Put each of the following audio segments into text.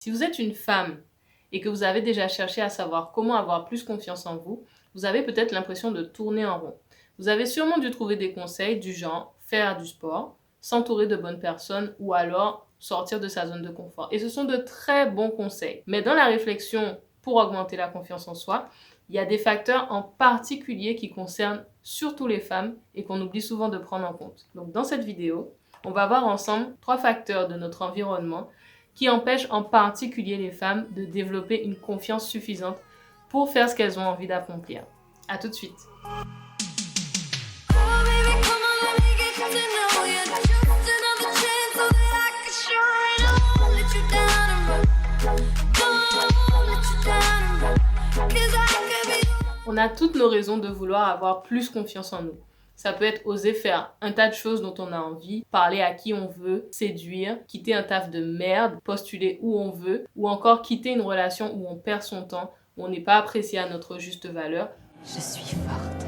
Si vous êtes une femme et que vous avez déjà cherché à savoir comment avoir plus confiance en vous, vous avez peut-être l'impression de tourner en rond. Vous avez sûrement dû trouver des conseils du genre faire du sport, s'entourer de bonnes personnes ou alors sortir de sa zone de confort. Et ce sont de très bons conseils. Mais dans la réflexion pour augmenter la confiance en soi, il y a des facteurs en particulier qui concernent surtout les femmes et qu'on oublie souvent de prendre en compte. Donc dans cette vidéo, on va voir ensemble 3 facteurs de notre environnement qui empêchent en particulier les femmes de développer une confiance suffisante pour faire ce qu'elles ont envie d'accomplir. À tout de suite. On a toutes nos raisons de vouloir avoir plus confiance en nous. Ça peut être oser faire un tas de choses dont on a envie, parler à qui on veut, séduire, quitter un taf de merde, postuler où on veut, ou encore quitter une relation où on perd son temps, où on n'est pas apprécié à notre juste valeur. Je suis forte,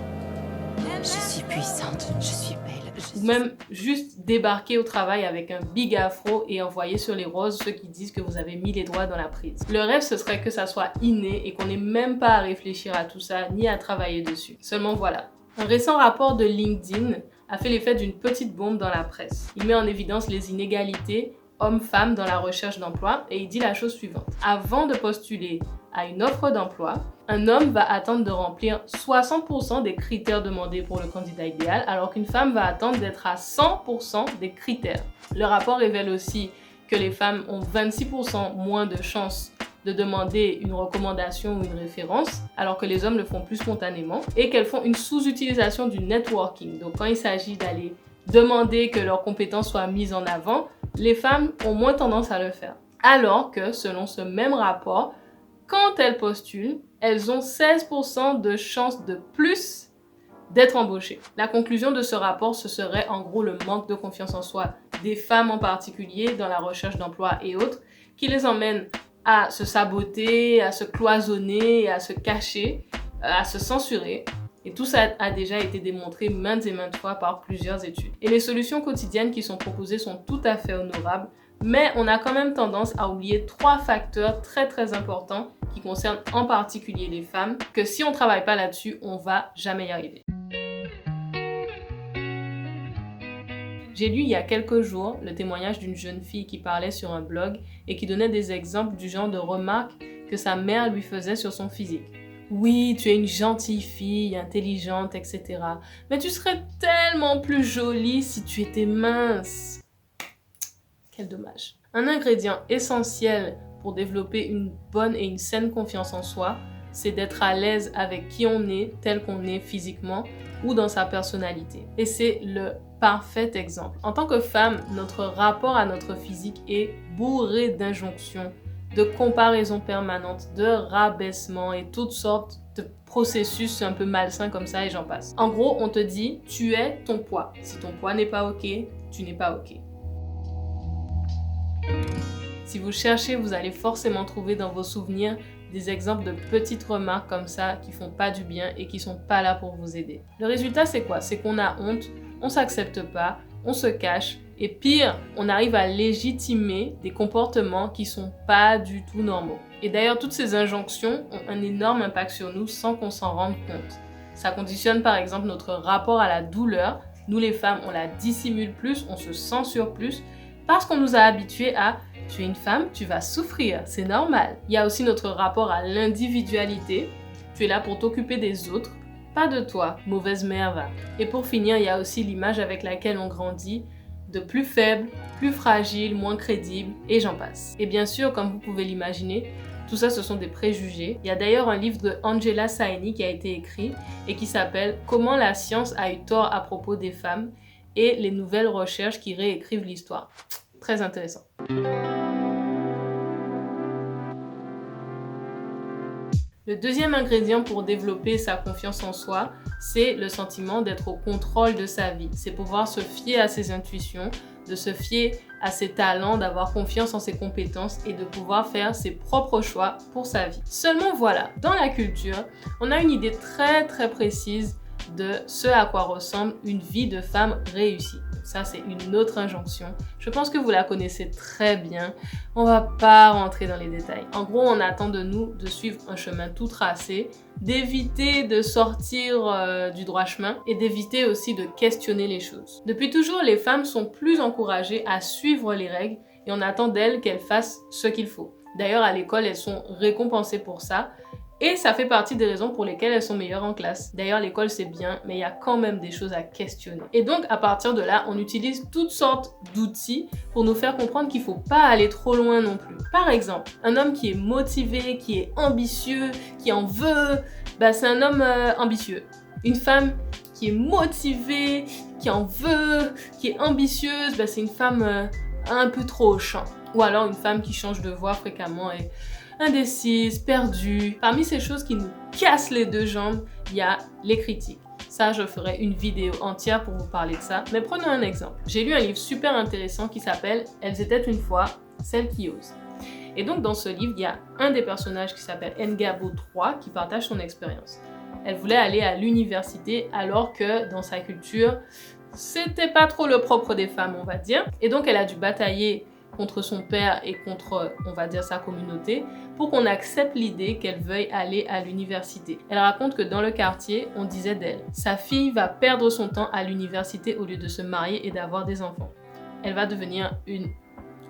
je suis puissante, je suis belle. Ou même juste débarquer au travail avec un big afro et envoyer sur les roses ceux qui disent que vous avez mis les doigts dans la prise. Le rêve, ce serait que ça soit inné et qu'on n'ait même pas à réfléchir à tout ça, ni à travailler dessus. Seulement voilà. Un récent rapport de LinkedIn a fait l'effet d'une petite bombe dans la presse. Il met en évidence les inégalités hommes-femmes dans la recherche d'emploi et il dit la chose suivante. Avant de postuler à une offre d'emploi, un homme va attendre de remplir 60% des critères demandés pour le candidat idéal, alors qu'une femme va attendre d'être à 100% des critères. Le rapport révèle aussi que les femmes ont 26% moins de chances de demander une recommandation ou une référence, alors que les hommes le font plus spontanément, et qu'elles font une sous-utilisation du networking. Donc quand il s'agit d'aller demander que leurs compétences soient mises en avant, les femmes ont moins tendance à le faire. Alors que, selon ce même rapport, quand elles postulent, elles ont 16% de chances de plus d'être embauchées. La conclusion de ce rapport, ce serait en gros le manque de confiance en soi des femmes en particulier dans la recherche d'emploi et autres, qui les emmène à se saboter, à se cloisonner, à se cacher, à se censurer. Et tout ça a déjà été démontré maintes et maintes fois par plusieurs études. Et les solutions quotidiennes qui sont proposées sont tout à fait honorables, mais on a quand même tendance à oublier 3 facteurs très importants qui concernent en particulier les femmes, que si on ne travaille pas là-dessus, on va jamais y arriver. J'ai lu il y a quelques jours le témoignage d'une jeune fille qui parlait sur un blog et qui donnait des exemples du genre de remarques que sa mère lui faisait sur son physique. Oui, tu es une gentille fille, intelligente, etc. Mais tu serais tellement plus jolie si tu étais mince. Quel dommage. Un ingrédient essentiel pour développer une bonne et une saine confiance en soi, c'est d'être à l'aise avec qui on est, tel qu'on est physiquement ou dans sa personnalité. Et c'est le parfait exemple. En tant que femme, notre rapport à notre physique est bourré d'injonctions, de comparaisons permanentes, de rabaissements et toutes sortes de processus un peu malsains comme ça et j'en passe. En gros, on te dit, tu es ton poids. Si ton poids n'est pas OK, tu n'es pas OK. Si vous cherchez, vous allez forcément trouver dans vos souvenirs des exemples de petites remarques comme ça qui font pas du bien et qui sont pas là pour vous aider. Le résultat, c'est quoi? C'est qu'on a honte, on s'accepte pas, on se cache et pire, on arrive à légitimer des comportements qui sont pas du tout normaux. Et d'ailleurs, toutes ces injonctions ont un énorme impact sur nous sans qu'on s'en rende compte. Ça conditionne par exemple notre rapport à la douleur. Nous les femmes, on la dissimule plus, on se censure plus parce qu'on nous a habitués à « tu es une femme, tu vas souffrir, c'est normal ». Il y a aussi notre rapport à l'individualité. Tu es là pour t'occuper des autres, pas de toi, mauvaise mère va. Et pour finir, il y a aussi l'image avec laquelle on grandit, de plus faible, plus fragile, moins crédible, et j'en passe. Et bien sûr, comme vous pouvez l'imaginer, tout ça, ce sont des préjugés. Il y a d'ailleurs un livre de Angela Saini qui a été écrit et qui s'appelle « Comment la science a eu tort à propos des femmes et les nouvelles recherches qui réécrivent l'histoire ». Très intéressant. Le deuxième ingrédient pour développer sa confiance en soi, c'est le sentiment d'être au contrôle de sa vie. C'est pouvoir se fier à ses intuitions, de se fier à ses talents, d'avoir confiance en ses compétences et de pouvoir faire ses propres choix pour sa vie. Seulement voilà, dans la culture, on a une idée très précise de ce à quoi ressemble une vie de femme réussie. Ça, c'est une autre injonction. Je pense que vous la connaissez très bien. On va pas rentrer dans les détails. En gros, on attend de nous de suivre un chemin tout tracé, d'éviter de sortir du droit chemin et d'éviter aussi de questionner les choses. Depuis toujours, les femmes sont plus encouragées à suivre les règles et on attend d'elles qu'elles fassent ce qu'il faut. D'ailleurs, à l'école, elles sont récompensées pour ça. Et ça fait partie des raisons pour lesquelles elles sont meilleures en classe. D'ailleurs, l'école, c'est bien, mais il y a quand même des choses à questionner. Et donc, à partir de là, on utilise toutes sortes d'outils pour nous faire comprendre qu'il ne faut pas aller trop loin non plus. Par exemple, un homme qui est motivé, qui est ambitieux, qui en veut, c'est un homme ambitieux. Une femme qui est motivée, qui en veut, qui est ambitieuse, c'est une femme un peu trop au champ. Ou alors une femme qui change de voix fréquemment et indécise, perdue. Parmi ces choses qui nous cassent les deux jambes, il y a les critiques. Ça, je ferai une vidéo entière pour vous parler de ça. Mais prenons un exemple. J'ai lu un livre super intéressant qui s'appelle « Elles étaient une fois, celles qui osent ». Et donc, dans ce livre, il y a un des personnages qui s'appelle Ngabo 3 qui partage son expérience. Elle voulait aller à l'université alors que dans sa culture, c'était pas trop le propre des femmes, on va dire. Et donc, elle a dû batailler contre son père et contre, on va dire, sa communauté, pour qu'on accepte l'idée qu'elle veuille aller à l'université. Elle raconte que dans le quartier, on disait d'elle, sa fille va perdre son temps à l'université au lieu de se marier et d'avoir des enfants. Elle va devenir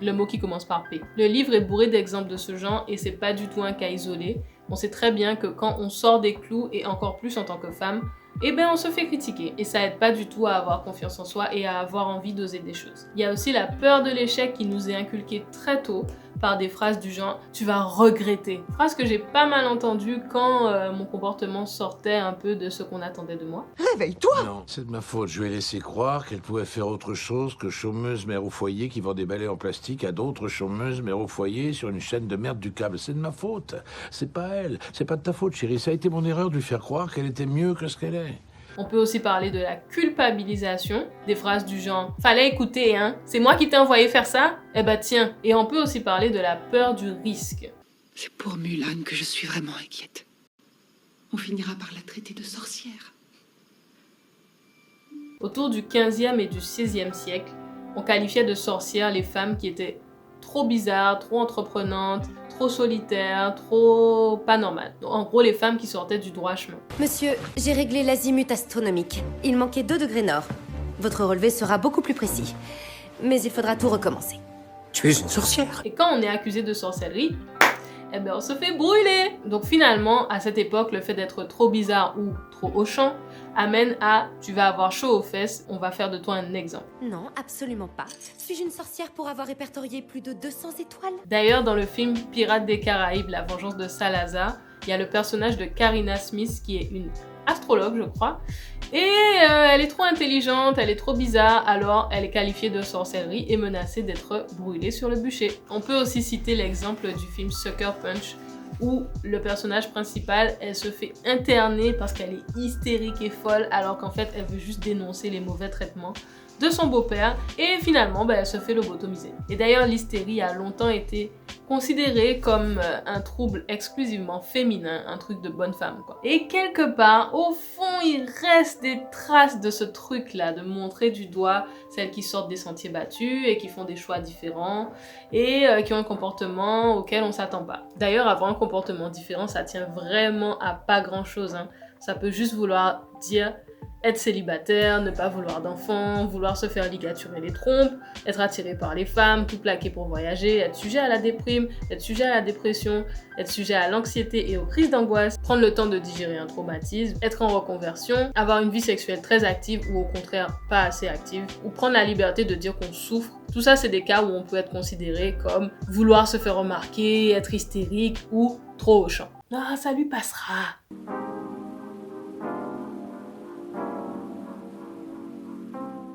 le mot qui commence par P. Le livre est bourré d'exemples de ce genre et c'est pas du tout un cas isolé. On sait très bien que quand on sort des clous et encore plus en tant que femme, on se fait critiquer et ça aide pas du tout à avoir confiance en soi et à avoir envie d'oser des choses. Il y a aussi la peur de l'échec qui nous est inculquée très tôt par des phrases du genre « tu vas regretter ». Phrase que j'ai pas mal entendue quand mon comportement sortait un peu de ce qu'on attendait de moi. Réveille-toi! Non, c'est de ma faute. Je lui ai laissé croire qu'elle pouvait faire autre chose que chômeuse mère au foyer qui vend des balais en plastique à d'autres chômeuses mères au foyer sur une chaîne de merde du câble. C'est de ma faute. C'est pas elle. C'est pas de ta faute, chérie. Ça a été mon erreur de lui faire croire qu'elle était mieux que ce qu'elle est. On peut aussi parler de la culpabilisation, des phrases du genre « fallait écouter, hein, c'est moi qui t'ai envoyé faire ça? Eh ben tiens ». Et on peut aussi parler de la peur du risque. C'est pour Mulan que je suis vraiment inquiète. On finira par la traiter de sorcière. Autour du 15e et du 16e siècle, on qualifiait de sorcières les femmes qui étaient trop bizarres, trop entreprenantes, trop solitaires, trop pas normales. Donc, en gros, les femmes qui sortaient du droit chemin. Monsieur, j'ai réglé l'azimut astronomique. Il manquait 2 degrés nord. Votre relevé sera beaucoup plus précis. Mais il faudra tout recommencer. Tu es une sorcière. Et quand on est accusé de sorcellerie, on se fait brûler. Donc finalement, à cette époque, le fait d'être trop bizarre ou trop au champ amène à « tu vas avoir chaud aux fesses, on va faire de toi un exemple ». Non, absolument pas. Suis-je une sorcière pour avoir répertorié plus de 200 étoiles? D'ailleurs, dans le film Pirates des Caraïbes, La vengeance de Salazar, il y a le personnage de Karina Smith qui est une astrologue, je crois. Et elle est trop intelligente, elle est trop bizarre, alors elle est qualifiée de sorcellerie et menacée d'être brûlée sur le bûcher. On peut aussi citer l'exemple du film Sucker Punch, où le personnage principal, elle se fait interner parce qu'elle est hystérique et folle, alors qu'en fait, elle veut juste dénoncer les mauvais traitements de son beau-père, et finalement, elle se fait lobotomiser. Et d'ailleurs, l'hystérie a longtemps été considérée comme un trouble exclusivement féminin, un truc de bonne femme, quoi. Et quelque part, au fond, il reste des traces de ce truc-là, de montrer du doigt celles qui sortent des sentiers battus et qui font des choix différents et qui ont un comportement auquel on s'attend pas. D'ailleurs, avoir un comportement différent, ça tient vraiment à pas grand-chose, hein. Ça peut juste vouloir dire être célibataire, ne pas vouloir d'enfants, vouloir se faire ligaturer les trompes, être attiré par les femmes, tout plaquer pour voyager, être sujet à la déprime, être sujet à la dépression, être sujet à l'anxiété et aux crises d'angoisse, prendre le temps de digérer un traumatisme, être en reconversion, avoir une vie sexuelle très active ou au contraire pas assez active, ou prendre la liberté de dire qu'on souffre. Tout ça, c'est des cas où on peut être considéré comme vouloir se faire remarquer, être hystérique ou trop au champ. Ah, ça lui passera.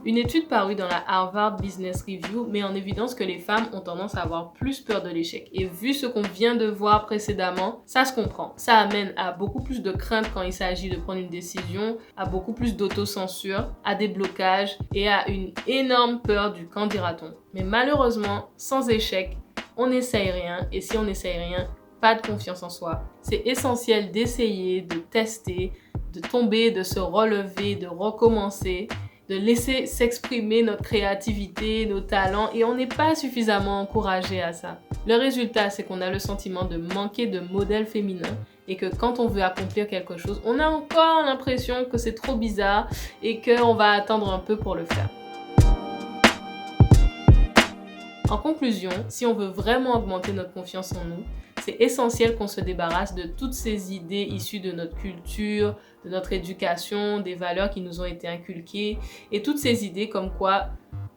Une étude parue dans la Harvard Business Review met en évidence que les femmes ont tendance à avoir plus peur de l'échec. Et vu ce qu'on vient de voir précédemment, ça se comprend. Ça amène à beaucoup plus de crainte quand il s'agit de prendre une décision, à beaucoup plus d'autocensure, à des blocages et à une énorme peur du qu'en dira-t-on. Mais malheureusement, sans échec, on n'essaye rien. Et si on n'essaye rien, pas de confiance en soi. C'est essentiel d'essayer, de tester, de tomber, de se relever, de recommencer. de laisser s'exprimer notre créativité, nos talents, et on n'est pas suffisamment encouragé à ça. Le résultat, c'est qu'on a le sentiment de manquer de modèles féminins et que quand on veut accomplir quelque chose, on a encore l'impression que c'est trop bizarre et qu'on va attendre un peu pour le faire. En conclusion, si on veut vraiment augmenter notre confiance en nous, c'est essentiel qu'on se débarrasse de toutes ces idées issues de notre culture, de notre éducation, des valeurs qui nous ont été inculquées, et toutes ces idées comme quoi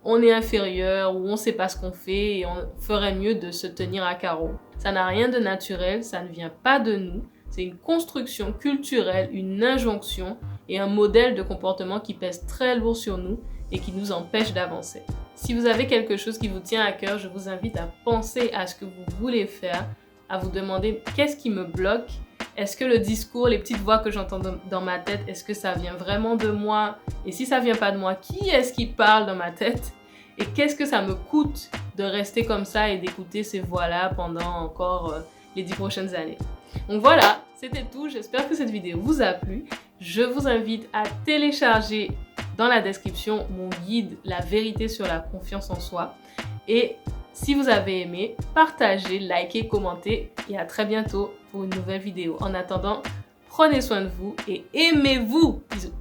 on est inférieur ou on ne sait pas ce qu'on fait et on ferait mieux de se tenir à carreau. Ça n'a rien de naturel, ça ne vient pas de nous, c'est une construction culturelle, une injonction et un modèle de comportement qui pèse très lourd sur nous et qui nous empêche d'avancer. Si vous avez quelque chose qui vous tient à cœur, je vous invite à penser à ce que vous voulez faire, à vous demander qu'est-ce qui me bloque. Est-ce que le discours, les petites voix que j'entends dans ma tête, est-ce que ça vient vraiment de moi? Et si ça vient pas de moi, qui est-ce qui parle dans ma tête? Et qu'est-ce que ça me coûte de rester comme ça et d'écouter ces voix-là pendant encore les 10 prochaines années? Donc voilà, c'était tout. J'espère que cette vidéo vous a plu. Je vous invite à télécharger dans la description mon guide « La vérité sur la confiance en soi ». Et si vous avez aimé, partagez, likez, commentez et à très bientôt pour une nouvelle vidéo. En attendant, prenez soin de vous et aimez-vous. Bisous.